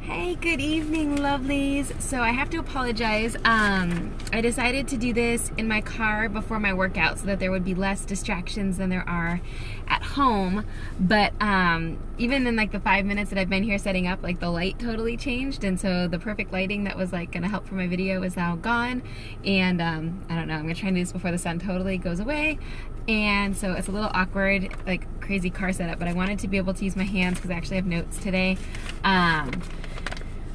Hey, good evening, lovelies. So I have to apologize. I decided to do this in my car before my workout so that there would be less distractions than there are at home. But even in like the 5 minutes that I've been here setting up, like the light totally changed, and so the perfect lighting that was like gonna help for my video is now gone. And I don't know, I'm gonna try and do this before the sun totally goes away. And so it's a little awkward, like crazy car setup, but I wanted to be able to use my hands because I actually have notes today.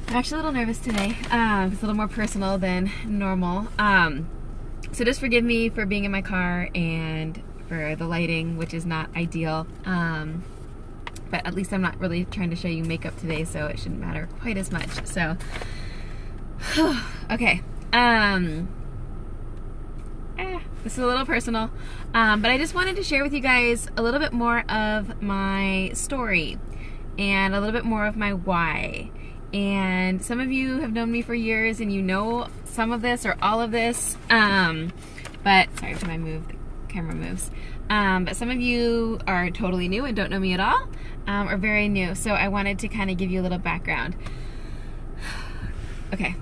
I'm actually a little nervous today. It's a little more personal than normal. So just forgive me for being in my car and for the lighting, which is not ideal. But at least I'm not really trying to show you makeup today, so it shouldn't matter quite as much. So, okay. This is a little personal, but I just wanted to share with you guys a little bit more of my story and a little bit more of my why. And some of you have known me for years and you know some of this or all of this, but sorry if I move, the camera moves. But some of you are totally new and don't know me at all, or very new. So I wanted to kind of give you a little background. Okay.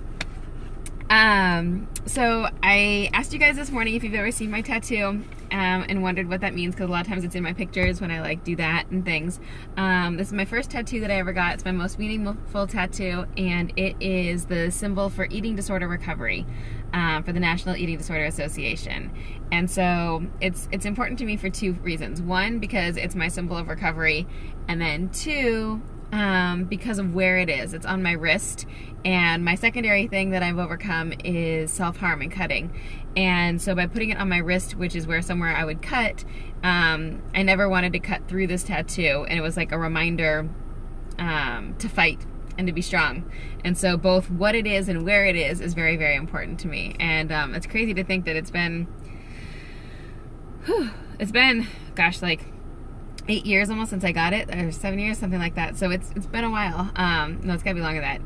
So I asked you guys this morning if you've ever seen my tattoo, and wondered what that means, because a lot of times it's in my pictures when I like do that and things. This is my first tattoo that I ever got. It's my most meaningful tattoo, and it is the symbol for eating disorder recovery, for the National Eating Disorder Association. And so it's important to me for two reasons. One, because it's my symbol of recovery, and then two, because of where it is. It's on my wrist, and my secondary thing that I've overcome is self-harm and cutting. And so by putting it on my wrist, which is somewhere I would cut, I never wanted to cut through this tattoo, and it was like a reminder to fight and to be strong. And so both what it is and where it is very, very important to me. And it's crazy to think that it's been, gosh, like 8 years almost since I got it, or 7 years, something like that. So it's been a while. No, it's gotta be longer than that.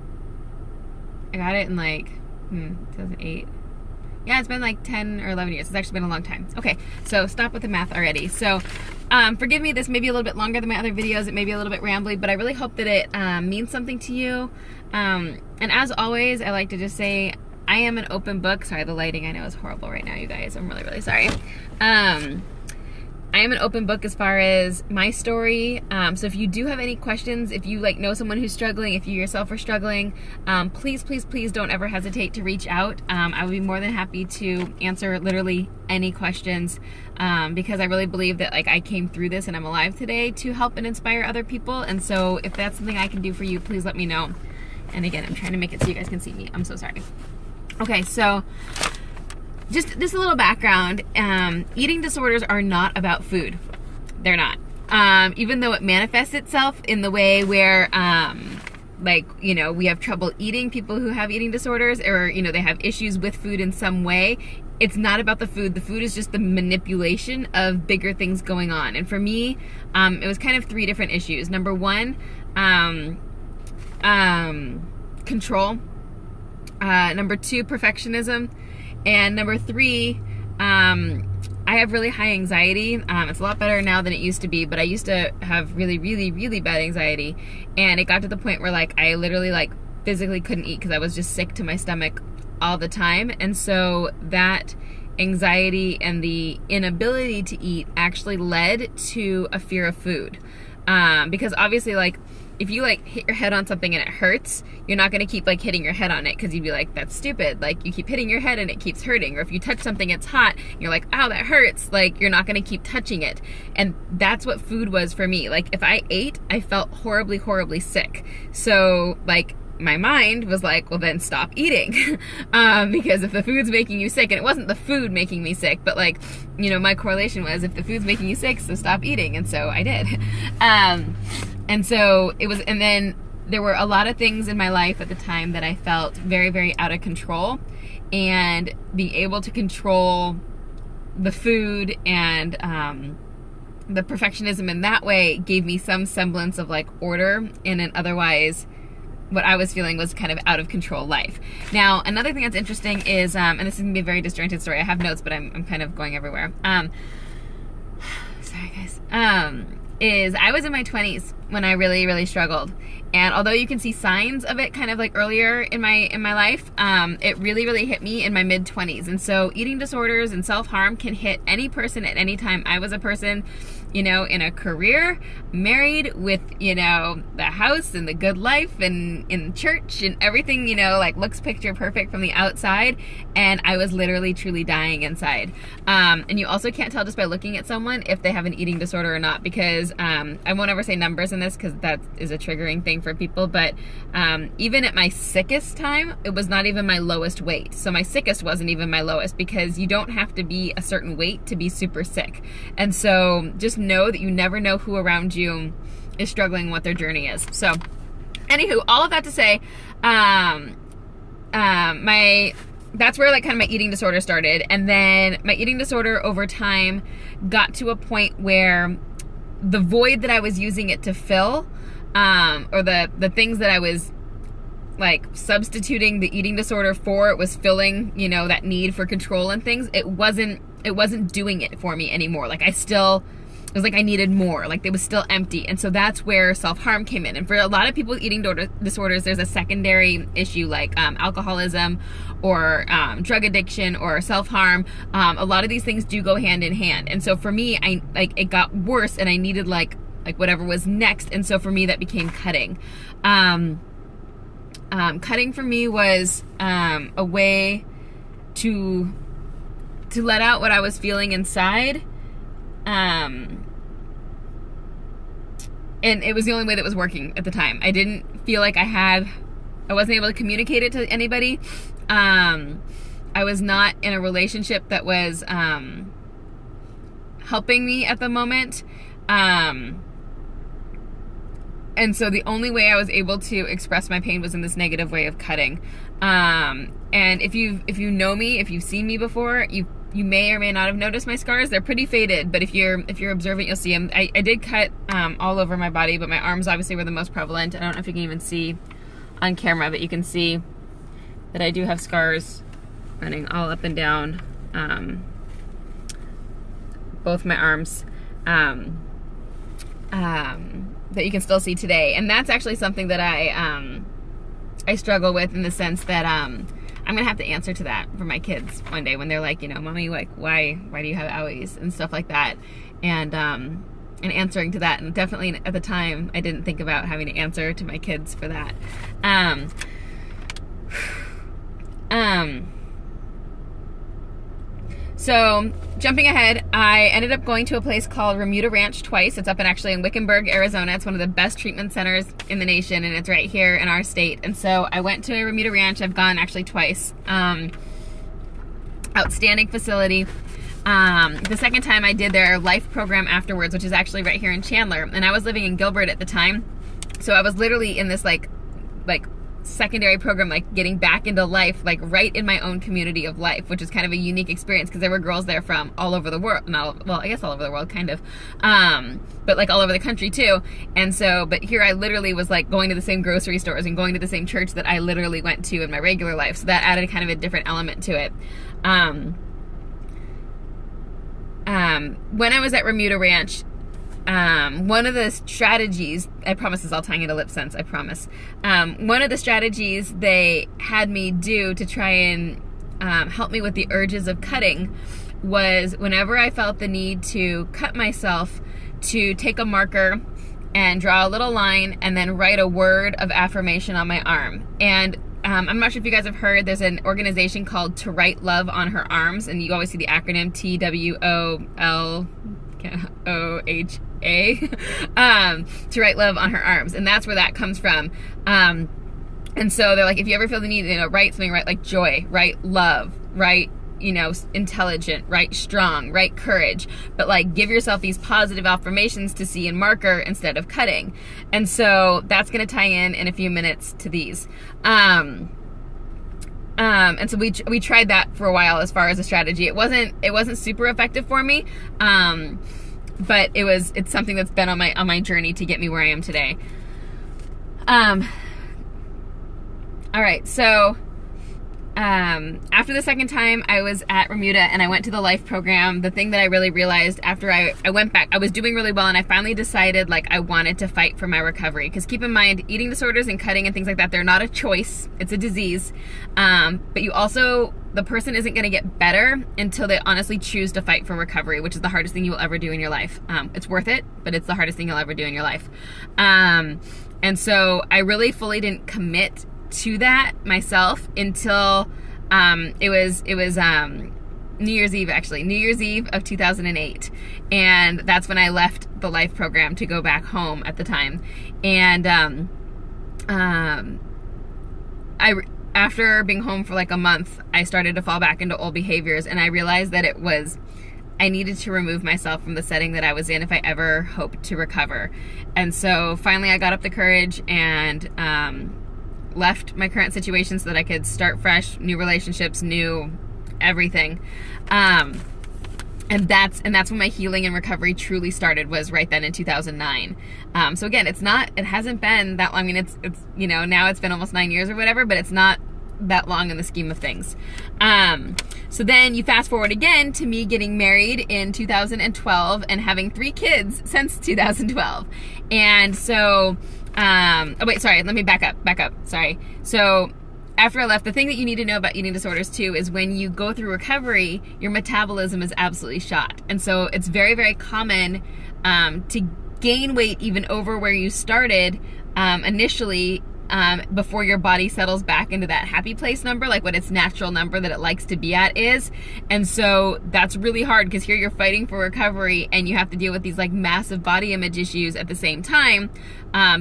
I got it in like 2008. Yeah, it's been like 10 or 11 years. It's actually been a long time. Okay, so stop with the math already. So forgive me, this may be a little bit longer than my other videos. It may be a little bit rambly, but I really hope that it means something to you. And as always, I like to just say, I am an open book. Sorry, the lighting I know is horrible right now, you guys. I'm really, really sorry. I am an open book as far as my story. So if you do have any questions, if you know someone who's struggling, if you yourself are struggling, please, please, please don't ever hesitate to reach out. I would be more than happy to answer literally any questions, because I really believe that I came through this and I'm alive today to help and inspire other people. And so if that's something I can do for you, please let me know. And again, I'm trying to make it so you guys can see me. I'm so sorry. Okay, so just a little background. Eating disorders are not about food. They're not. Even though it manifests itself in the way where, we have trouble eating, people who have eating disorders, or, they have issues with food in some way. It's not about the food. The food is just the manipulation of bigger things going on. And for me, it was kind of three different issues. Number one, control. Number two, perfectionism. And number three, I have really high anxiety. It's a lot better now than it used to be, but I used to have really, really, really bad anxiety. And it got to the point where I literally physically couldn't eat because I was just sick to my stomach all the time. And so that anxiety and the inability to eat actually led to a fear of food. Because obviously if you hit your head on something and it hurts, you're not going to keep hitting your head on it, because you'd be like, that's stupid. You keep hitting your head and it keeps hurting. Or if you touch something, it's hot, and you're like, ow, that hurts. You're not going to keep touching it. And that's what food was for me. If I ate, I felt horribly, horribly sick. So my mind was like, well, then stop eating. Because if the food's making you sick, and it wasn't the food making me sick, but my correlation was, if the food's making you sick, so stop eating. And so I did. And so it was, and then there were a lot of things in my life at the time that I felt very, very out of control, and being able to control the food and the perfectionism in that way gave me some semblance of order in an otherwise, what I was feeling was kind of out of control life. Now, another thing that's interesting is, and this is gonna be a very disjointed story. I have notes, but I'm kind of going everywhere. Sorry guys. is I was in my 20s when I really, really struggled. And although you can see signs of it kind of like earlier in my life, it really, really hit me in my mid-20s. And so eating disorders and self-harm can hit any person at any time. I was a person, you know, in a career, married with, you know, the house and the good life and in church and everything, you know, like looks picture perfect from the outside. And I was literally truly dying inside. And you also can't tell just by looking at someone if they have an eating disorder or not, because I won't ever say numbers in this because that is a triggering thing for people. But even at my sickest time, it was not even my lowest weight. So my sickest wasn't even my lowest, because you don't have to be a certain weight to be super sick. And so just know that you never know who around you is struggling, what their journey is. So anywho, all of that to say, that's where like kind of my eating disorder started. And then my eating disorder over time got to a point where the void that I was using it to fill, or the things that I was like substituting the eating disorder for, it was filling, you know, that need for control and things. It wasn't doing it for me anymore. Like it was like I needed more, like it was still empty. And so that's where self-harm came in. And for a lot of people with eating disorders, there's a secondary issue like alcoholism or drug addiction or self-harm. A lot of these things do go hand in hand. And so for me, it got worse and I needed like whatever was next. And so for me, that became cutting. Cutting for me was a way to let out what I was feeling inside. And it was the only way that was working at the time. I didn't feel like I wasn't able to communicate it to anybody. I was not in a relationship that was helping me at the moment. And so the only way I was able to express my pain was in this negative way of cutting. And if you know me, if you've seen me before, you may or may not have noticed my scars. They're pretty faded, but if you're observant, you'll see them. I did cut all over my body, but my arms obviously were the most prevalent. I don't know if you can even see on camera, but you can see that I do have scars running all up and down both my arms. That you can still see today. And that's actually something that I struggle with, in the sense that I'm gonna have to answer to that for my kids one day when they're like, you know, mommy, like why do you have owies and stuff like that, and answering to that. And definitely at the time I didn't think about having to answer to my kids for that. So jumping ahead, I ended up going to a place called Remuda Ranch twice. It's up actually in Wickenburg, Arizona. It's one of the best treatment centers in the nation, and it's right here in our state. And so I went to Remuda Ranch. I've gone actually twice. Outstanding facility. The second time I did their life program afterwards, which is actually right here in Chandler. And I was living in Gilbert at the time. So I was literally in this like secondary program, like getting back into life, like right in my own community of life, which is kind of a unique experience because there were girls there from all over the world. Well, I guess all over the world, kind of, but like all over the country too. And so, but here I literally was like going to the same grocery stores and going to the same church that I literally went to in my regular life. So that added kind of a different element to it. When I was at Remuda Ranch, one of the strategies, I promise this is all tying into LipSense, I promise. One of the strategies they had me do to try and help me with the urges of cutting was, whenever I felt the need to cut myself, to take a marker and draw a little line and then write a word of affirmation on my arm. And I'm not sure if you guys have heard, there's an organization called To Write Love on Her Arms, and you always see the acronym TWOLOHA. To write love on her arms, and that's where that comes from. And so they're like, if you ever feel the need, you know, write something, write like joy, write love, write, you know, intelligent, write strong, write courage, but like give yourself these positive affirmations to see in marker instead of cutting. And so that's going to tie in a few minutes to these. And so we tried that for a while as far as a strategy. It wasn't super effective for me. But it's something that's been on my journey to get me where I am today. All right, so after the second time I was at Bermuda and I went to the life program, the thing that I really realized after I went back, I was doing really well, and I finally decided like I wanted to fight for my recovery. Because keep in mind, eating disorders and cutting and things like that, they're not a choice, it's a disease. But you also, the person isn't going to get better until they honestly choose to fight for recovery, which is the hardest thing you will ever do in your life. It's worth it, but it's the hardest thing you'll ever do in your life. And so I really fully didn't commit to that myself until it was New Year's Eve, actually, New Year's Eve of 2008, and that's when I left the life program to go back home at the time. And after being home for like a month, I started to fall back into old behaviors, and I realized that I needed to remove myself from the setting that I was in if I ever hoped to recover. And so finally I got up the courage and left my current situation so that I could start fresh, new relationships, new everything. And that's when my healing and recovery truly started, was right then in 2009. So again, it hasn't been that long. I mean, it's now it's been almost 9 years or whatever, but it's not that long in the scheme of things. So then you fast forward again to me getting married in 2012 and having 3 kids since 2012. And so oh wait, sorry, let me back up, sorry. So after I left, the thing that you need to know about eating disorders too is when you go through recovery, your metabolism is absolutely shot. And so it's very, very common to gain weight even over where you started initially, before your body settles back into that happy place number, like what its natural number that it likes to be at is. And so that's really hard, because here you're fighting for recovery and you have to deal with these like massive body image issues at the same time,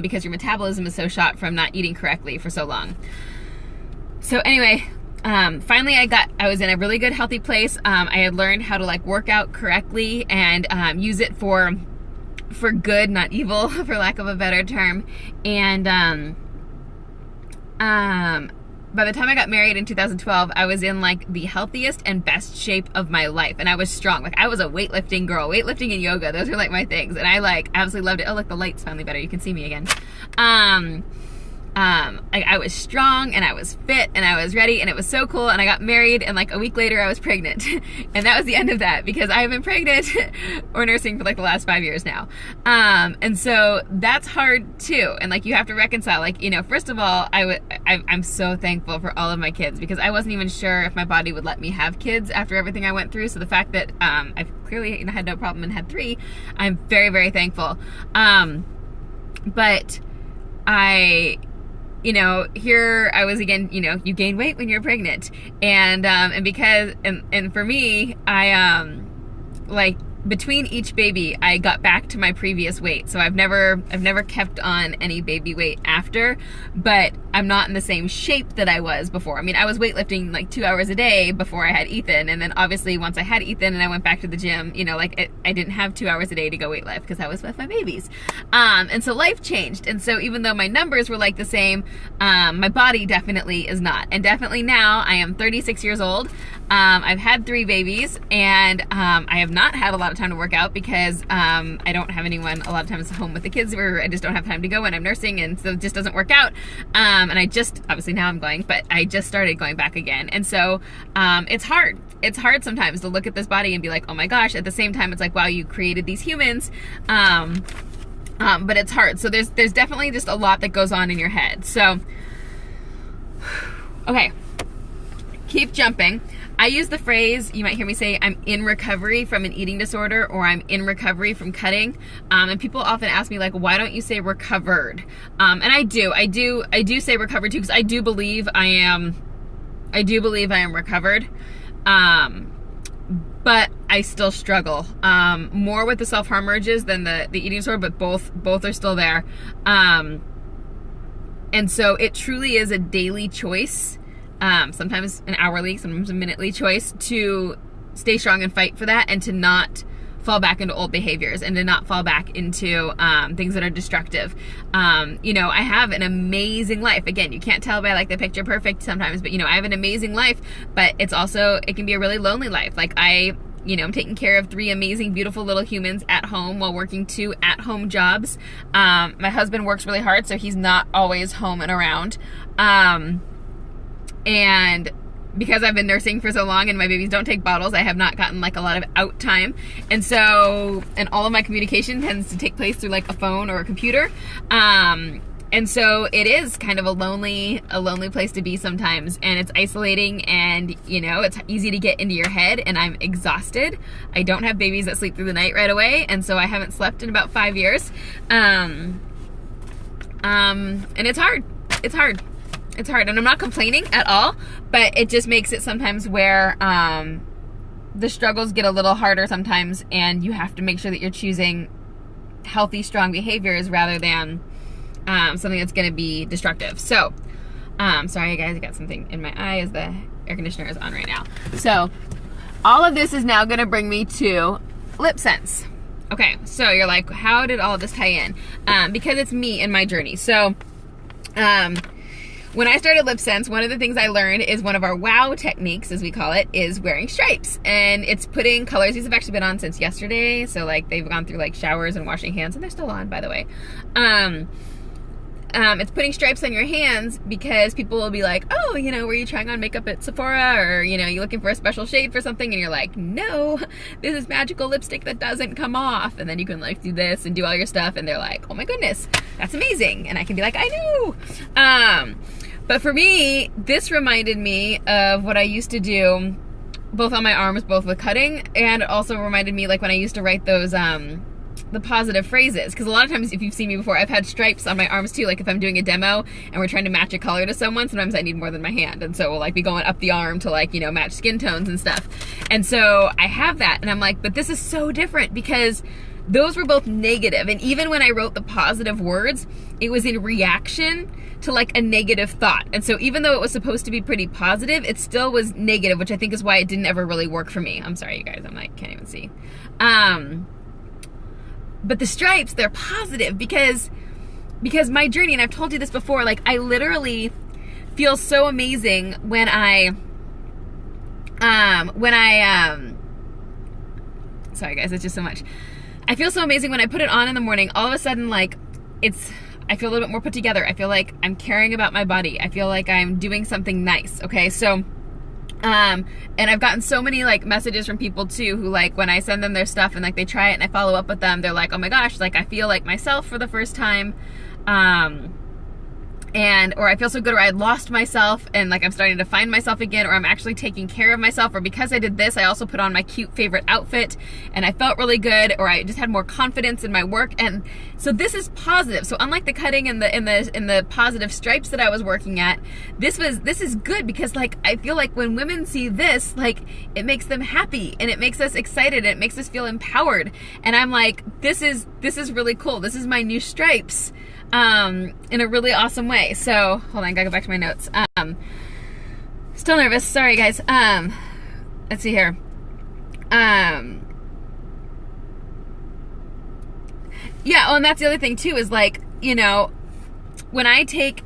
because your metabolism is so shot from not eating correctly for so long. So anyway, finally I was in a really good healthy place. I had learned how to like work out correctly and use it for good, not evil, for lack of a better term. And by the time I got married in 2012, I was in like the healthiest and best shape of my life, and I was strong. Like I was a weightlifting girl. Weightlifting and yoga, those were like my things, and I like absolutely loved it. Oh look, the light's finally better, you can see me again. I was strong and I was fit and I was ready, and it was so cool. And I got married, and like a week later I was pregnant and that was the end of that, because I have been pregnant or nursing for like the last 5 years now. And so that's hard too. And like you have to reconcile, like, first of all, I'm so thankful for all of my kids, because I wasn't even sure if my body would let me have kids after everything I went through. So the fact that I've clearly had no problem and had 3, I'm very, very thankful. But here I was again, you gain weight when you're pregnant. And for me, I, like between each baby, I got back to my previous weight. So I've never kept on any baby weight after, but I'm not in the same shape that I was before. I mean, I was weightlifting like 2 hours a day before I had Ethan. And then obviously once I had Ethan and I went back to the gym, I didn't have 2 hours a day to go weight lift because I was with my babies. And so life changed. And so even though my numbers were like the same, my body definitely is not. And definitely now I am 36 years old. I've had 3 babies, and I have not had a lot of time to work out because I don't have anyone a lot of times home with the kids, where I just don't have time to go when I'm nursing, and so it just doesn't work out. And I just, obviously now I'm going, but I just started going back again. And so it's hard. It's hard sometimes to look at this body and be like, oh my gosh. At the same time, it's like, wow, you created these humans. But it's hard. So there's definitely just a lot that goes on in your head. So, okay, keep jumping. I use the phrase, you might hear me say, I'm in recovery from an eating disorder, or I'm in recovery from cutting. And people often ask me like, why don't you say recovered? And I do say recovered too, because I do believe I am recovered. But I still struggle, more with the self-harm urges than the eating disorder, but both are still there. And so it truly is a daily choice. Sometimes an hourly, sometimes a minutely choice to stay strong and fight for that, and to not fall back into old behaviors, and to not fall back into things that are destructive. I have an amazing life. Again, you can't tell by like the picture perfect sometimes, but I have an amazing life, but it can be a really lonely life. Like I'm taking care of 3 amazing, beautiful little humans at home while working 2 at-home jobs. My husband works really hard, so he's not always home and around. And because I've been nursing for so long and my babies don't take bottles, I have not gotten like a lot of out time. And so, and all of my communication tends to take place through like a phone or a computer. And so it is kind of a lonely place to be sometimes, and it's isolating, and you know, it's easy to get into your head, and I'm exhausted. I don't have babies that sleep through the night right away, and so I haven't slept in about 5 years. And it's hard. It's hard. It's hard, and I'm not complaining at all, but it just makes it sometimes where the struggles get a little harder sometimes, and you have to make sure that you're choosing healthy, strong behaviors rather than something that's going to be destructive. So, sorry guys, I got something in my eye as the air conditioner is on right now. So, all of this is now going to bring me to LipSense. Okay, so you're like, how did all of this tie in? Because it's me and my journey. So, when I started LipSense, one of the things I learned is one of our wow techniques, as we call it, is wearing stripes. And it's putting colors. These have actually been on since yesterday. So like they've gone through like showers and washing hands, and they're still on, by the way. It's putting stripes on your hands because people will be like, oh, you know, were you trying on makeup at Sephora, or, you know, you looking for a special shade for something, and you're like, no, this is magical lipstick that doesn't come off. And then you can like do this and do all your stuff, and they're like, oh my goodness, that's amazing. And I can be like, I know. But for me, this reminded me of what I used to do both on my arms, both with cutting, and it also reminded me like when I used to write those the positive phrases, because a lot of times, if you've seen me before, I've had stripes on my arms too. Like if I'm doing a demo and we're trying to match a color to someone, sometimes I need more than my hand, and so we'll like be going up the arm to like, you know, match skin tones and stuff. And so I have that, and I'm like, but this is so different because those were both negative, and even when I wrote the positive words, it was in reaction to like a negative thought. And so even though it was supposed to be pretty positive, it still was negative, which I think is why it didn't ever really work for me. I'm sorry, you guys, I'm like, can't even see. But the stripes, they're positive because my journey, and I've told you this before, like I literally feel so amazing when I sorry guys, it's just so much. I feel so amazing when I put it on in the morning. All of a sudden, like I feel a little bit more put together. I feel like I'm caring about my body. I feel like I'm doing something nice. Okay, so and I've gotten so many like messages from people too who like when I send them their stuff and like they try it and I follow up with them, they're like, oh my gosh, like I feel like myself for the first time, or I feel so good, or I lost myself and like I'm starting to find myself again, or I'm actually taking care of myself, or because I did this, I also put on my cute favorite outfit and I felt really good, or I just had more confidence in my work. And so this is positive. So unlike the cutting and the positive stripes that I was working at, this is good because like I feel like when women see this, like it makes them happy and it makes us excited and it makes us feel empowered. And I'm like, this is really cool. This is my new stripes. In a really awesome way. So hold on, gotta go back to my notes. Still nervous, sorry guys. Let's see here. Yeah, oh, and that's the other thing too, is like, you know, when I take,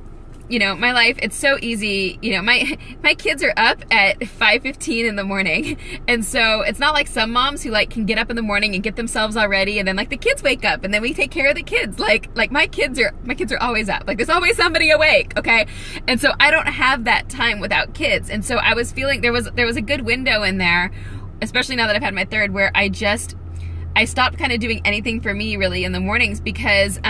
you know, my life, it's so easy. You know, my kids are up at 5:15 in the morning. And so it's not like some moms who like can get up in the morning and get themselves all ready, and then like the kids wake up and then we take care of the kids. Like my kids are always up. Like there's always somebody awake, okay? And so I don't have that time without kids. And so I was feeling there was a good window in there, especially now that I've had my third, where I stopped kind of doing anything for me really in the mornings because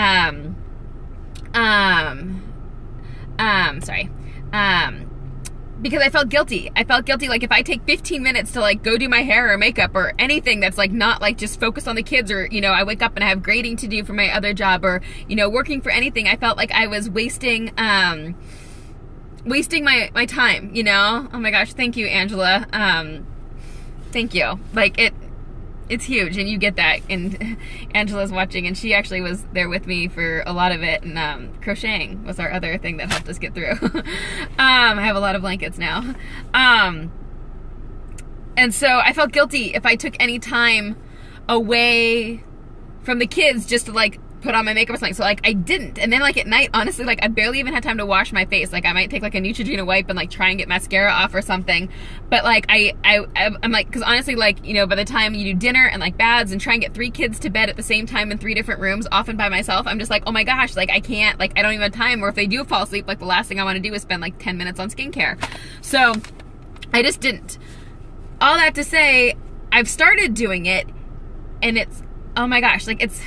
because I felt guilty. I felt guilty like if I take 15 minutes to like go do my hair or makeup or anything that's like not like just focused on the kids, or, you know, I wake up and I have grading to do for my other job, or, you know, working for anything, I felt like I was wasting my time, you know? Oh my gosh, thank you, Angela. Thank you. Like it's huge, and you get that, and Angela's watching, and she actually was there with me for a lot of it, and crocheting was our other thing that helped us get through. I have a lot of blankets now. And so I felt guilty if I took any time away from the kids just to like put on my makeup or something. So like I didn't. And then like at night, honestly, like I barely even had time to wash my face. Like I might take like a Neutrogena wipe and like try and get mascara off or something. But like I'm like, because honestly, like, you know, by the time you do dinner and like baths and try and get 3 kids to bed at the same time in 3 different rooms, often by myself, I'm just like, oh my gosh, like I can't, like I don't even have time. Or if they do fall asleep, like the last thing I want to do is spend like 10 minutes on skincare. So I just didn't. All that to say, I've started doing it, and it's, oh my gosh, like it's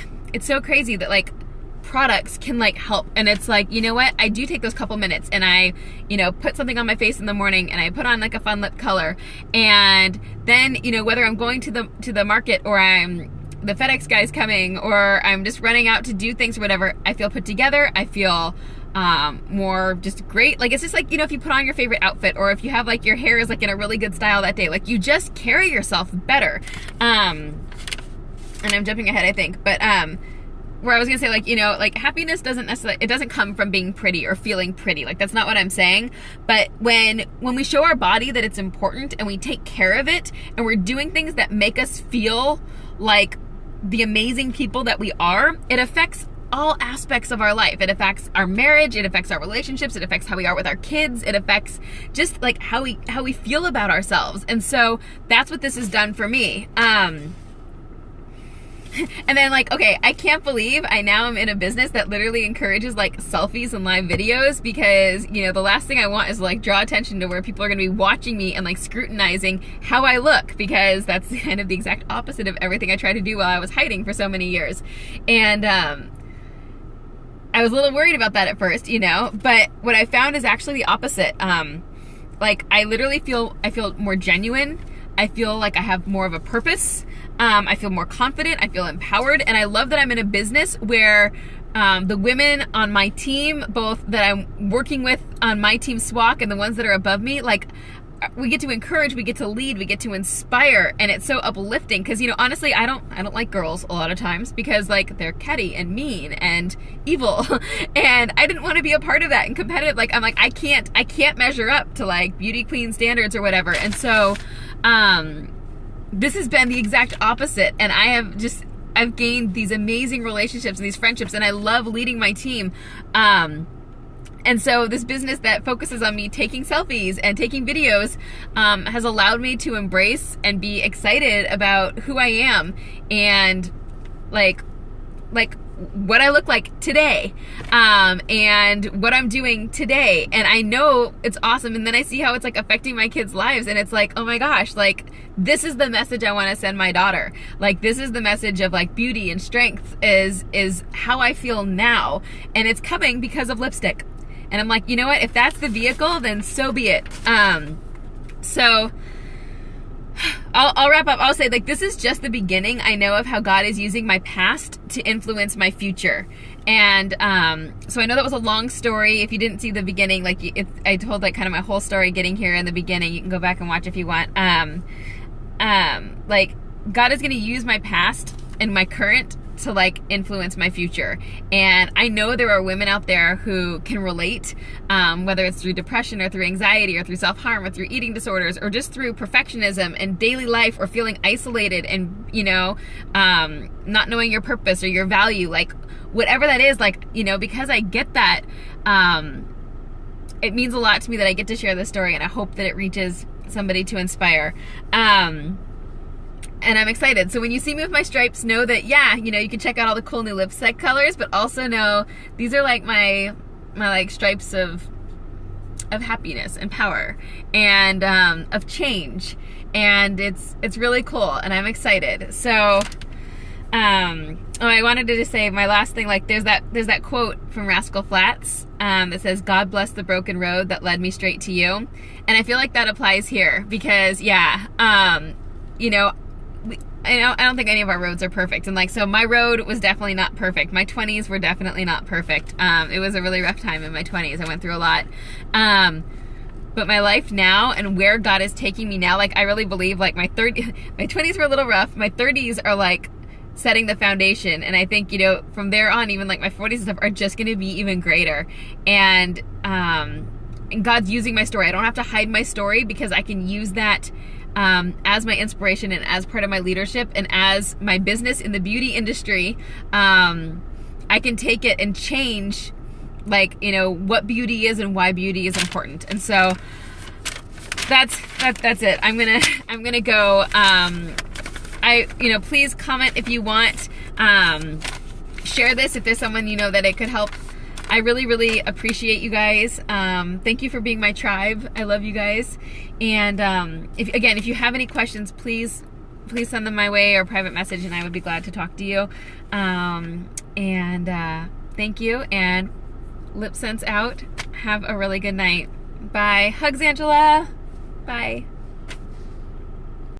so crazy that like products can like help. And it's like, you know what, I do take those couple minutes and I, you know, put something on my face in the morning, and I put on like a fun lip color, and then, you know, whether I'm going to the market, or the FedEx guy's coming, or I'm just running out to do things or whatever, I feel put together. I feel more just great. Like, it's just like, you know, if you put on your favorite outfit, or if you have like your hair is like in a really good style that day, like you just carry yourself better. And I'm jumping ahead, I think, but where I was gonna say, like, you know, like happiness doesn't necessarily, it doesn't come from being pretty or feeling pretty. Like, that's not what I'm saying. But when we show our body that it's important, and we take care of it, and we're doing things that make us feel like the amazing people that we are, it affects all aspects of our life. It affects our marriage, it affects our relationships, it affects how we are with our kids, it affects just like how we feel about ourselves. And so that's what this has done for me. And then, like, okay, I can't believe I now am in a business that literally encourages like selfies and live videos, because, you know, the last thing I want is like draw attention to where people are gonna be watching me and like scrutinizing how I look, because that's kind of the exact opposite of everything I tried to do while I was hiding for so many years. And I was a little worried about that at first, you know, but what I found is actually the opposite. Like, I literally feel more genuine. I feel like I have more of a purpose. I feel more confident. I feel empowered. And I love that I'm in a business where the women on my team, both that I'm working with on my team SWAC and the ones that are above me, like, we get to encourage, we get to lead, we get to inspire, and it's so uplifting. Because, you know, honestly, I don't like girls a lot of times, because like they're catty and mean and evil, and I didn't want to be a part of that and competitive. Like, I'm like, I can't measure up to like beauty queen standards or whatever. And so this has been the exact opposite, and I've gained these amazing relationships and these friendships, and I love leading my team. And so this business that focuses on me taking selfies and taking videos has allowed me to embrace and be excited about who I am, and like what I look like today, and what I'm doing today. And I know it's awesome. And then I see how it's like affecting my kids' lives, and it's like, oh my gosh, like this is the message I want to send my daughter. Like, this is the message of like beauty and strength is how I feel now, and it's coming because of lipstick. And I'm like, you know what? If that's the vehicle, then so be it. So I'll wrap up. I'll say, like, this is just the beginning, I know, of how God is using my past to influence my future. And so I know that was a long story. If you didn't see the beginning, like, I told like kind of my whole story getting here in the beginning. You can go back and watch if you want. Like, God is going to use my past and my current to like influence my future. And I know there are women out there who can relate, whether it's through depression or through anxiety or through self-harm or through eating disorders or just through perfectionism and daily life, or feeling isolated and, you know, not knowing your purpose or your value, like whatever that is. Like, you know, because I get that, it means a lot to me that I get to share this story, and I hope that it reaches somebody to inspire. And I'm excited. So when you see me with my stripes, know that, yeah, you know, you can check out all the cool new lipstick colors, but also know these are like my like stripes of happiness and power and of change. And it's really cool, and I'm excited. So I wanted to just say my last thing, like there's that quote from Rascal Flatts that says, "God bless the broken road that led me straight to you." And I feel like that applies here, because yeah, you know, I don't think any of our roads are perfect. And like, so my road was definitely not perfect. My 20s were definitely not perfect. It was a really rough time in my 20s. I went through a lot. But my life now and where God is taking me now, like I really believe like my 20s were a little rough. My 30s are like setting the foundation. And I think, you know, from there on, even like my 40s and stuff are just going to be even greater. And God's using my story. I don't have to hide my story, because I can use that as my inspiration and as part of my leadership and as my business in the beauty industry. I can take it and change, like, you know, what beauty is and why beauty is important. And so that's it. I'm gonna go. You know, please comment if you want. Share this if there's someone you know that it could help I really, really appreciate you guys. Thank you for being my tribe. I love you guys. And if you have any questions, please send them my way or private message, and I would be glad to talk to you. Thank you, and LipSense out. Have a really good night. Bye. Hugs, Angela. Bye.